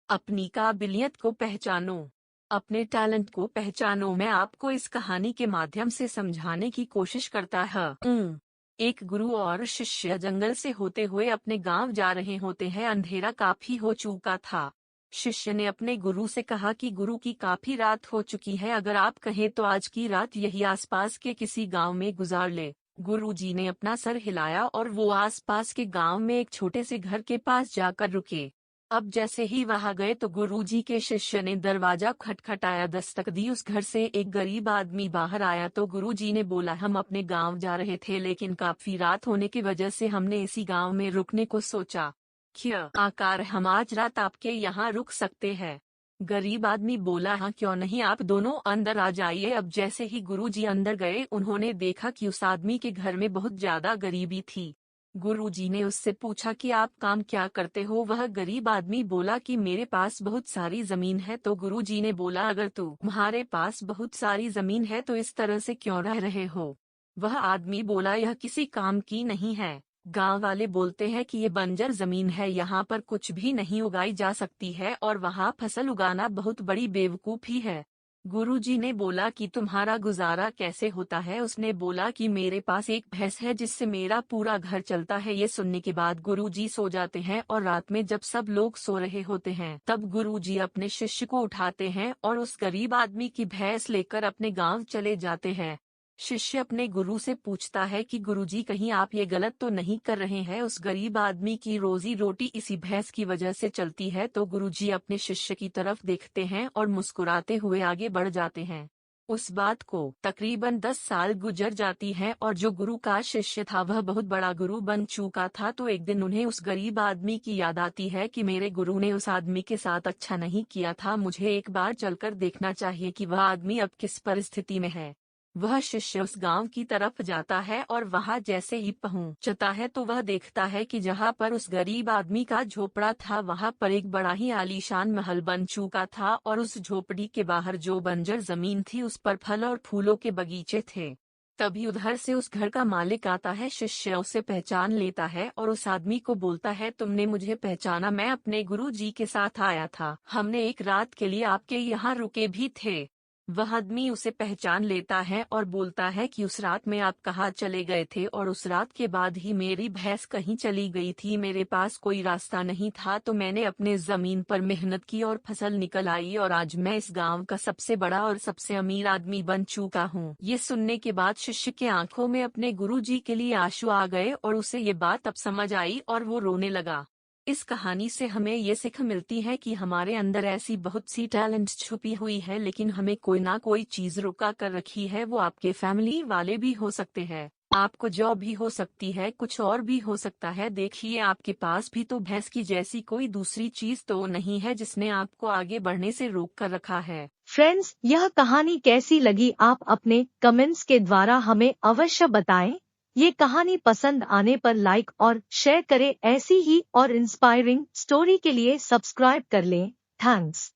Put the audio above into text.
अपनी काबिलियत को पहचानो, अपने टैलेंट को पहचानो। मैं आपको इस कहानी के माध्यम से समझाने की कोशिश करता है। एक गुरु और शिष्य जंगल से होते हुए अपने गांव जा रहे होते हैं। अंधेरा काफी हो चुका था। शिष्य ने अपने गुरु से कहा कि गुरु की काफी रात हो चुकी है, अगर आप कहें तो आज की रात यही आसपास के किसी गांव में गुजार ले। गुरुजी ने अपना सर हिलाया और वो आसपास के गांव में एक छोटे से घर के पास जाकर रुके। अब जैसे ही वहां गए तो गुरुजी के शिष्य ने दरवाजा खटखटाया, दस्तक दी। उस घर से एक गरीब आदमी बाहर आया तो गुरुजी ने बोला, हम अपने गांव जा रहे थे लेकिन काफी रात होने की वजह से हमने इसी गांव में रुकने को सोचा। क्या आकार हम आज रात आपके यहाँ रुक सकते हैं? गरीब आदमी बोला, हाँ क्यों नहीं, आप दोनों अंदर आ जाइए। अब जैसे ही गुरुजी अंदर गए उन्होंने देखा कि उस आदमी के घर में बहुत ज्यादा गरीबी थी। गुरुजी ने उससे पूछा कि आप काम क्या करते हो? वह गरीब आदमी बोला कि मेरे पास बहुत सारी जमीन है। तो गुरुजी ने बोला, अगर तुम्हारे पास बहुत सारी जमीन है तो इस तरह से क्यों रह रहे हो? वह आदमी बोला, यह किसी काम की नहीं है। गांव वाले बोलते हैं कि ये बंजर जमीन है, यहाँ पर कुछ भी नहीं उगाई जा सकती है और वहाँ फसल उगाना बहुत बड़ी बेवकूफी है। गुरुजी ने बोला कि तुम्हारा गुजारा कैसे होता है? उसने बोला कि मेरे पास एक भैंस है जिससे मेरा पूरा घर चलता है। ये सुनने के बाद गुरुजी सो जाते हैं और रात में जब सब लोग सो रहे होते हैं तब गुरुजी अपने शिष्य को उठाते हैं और उस गरीब आदमी की भैंस लेकर अपने गांव चले जाते हैं। शिष्य अपने गुरु से पूछता है कि गुरुजी कहीं आप ये गलत तो नहीं कर रहे हैं? उस गरीब आदमी की रोजी रोटी इसी भैंस की वजह से चलती है। तो गुरुजी अपने शिष्य की तरफ देखते हैं और मुस्कुराते हुए आगे बढ़ जाते हैं। उस बात को तकरीबन 10 साल गुजर जाती है और जो गुरु का शिष्य था वह बहुत बड़ा गुरु बन चुका था। तो एक दिन उन्हें उस गरीब आदमी की याद आती है कि मेरे गुरु ने उस आदमी के साथ अच्छा नहीं किया था, मुझे एक बार चलकर देखना चाहिए कि वह आदमी अब किस परिस्थिति में है। वह शिष्य उस गांव की तरफ जाता है और वहां जैसे ही पहुंचता है तो वह देखता है कि जहां पर उस गरीब आदमी का झोपड़ा था वहां पर एक बड़ा ही आलीशान महल बन चुका था और उस झोपड़ी के बाहर जो बंजर जमीन थी उस पर फल और फूलों के बगीचे थे। तभी उधर से उस घर का मालिक आता है। शिष्य उसे पहचान लेता है और उस आदमी को बोलता है, तुमने मुझे पहचाना? मैं अपने गुरु जी के साथ आया था, हमने एक रात के लिए आपके यहाँ रुके भी थे। वह आदमी उसे पहचान लेता है और बोलता है कि उस रात में आप कहाँ चले गए थे? और उस रात के बाद ही मेरी भैंस कहीं चली गई थी, मेरे पास कोई रास्ता नहीं था तो मैंने अपने जमीन पर मेहनत की और फसल निकल आई और आज मैं इस गांव का सबसे बड़ा और सबसे अमीर आदमी बन चुका हूँ। ये सुनने के बाद शिष्य के आंखों में अपने गुरुजी के लिए आंसू आ गए और उसे ये बात अब समझ आई और वो रोने लगा। इस कहानी से हमें ये सीख मिलती है कि हमारे अंदर ऐसी बहुत सी टैलेंट छुपी हुई है लेकिन हमें कोई ना कोई चीज रुका कर रखी है। वो आपके फैमिली वाले भी हो सकते हैं, आपको जॉब भी हो सकती है, कुछ और भी हो सकता है। देखिए आपके पास भी तो भैंस की जैसी कोई दूसरी चीज तो नहीं है जिसने आपको आगे बढ़ने से रोक कर रखा है। फ्रेंड्स, यह कहानी कैसी लगी आप अपने कमेंट्स के द्वारा हमें अवश्य बताएं। ये कहानी पसंद आने पर लाइक और शेयर करें। ऐसी ही और इंस्पायरिंग स्टोरी के लिए सब्सक्राइब कर लें। थैंक्स।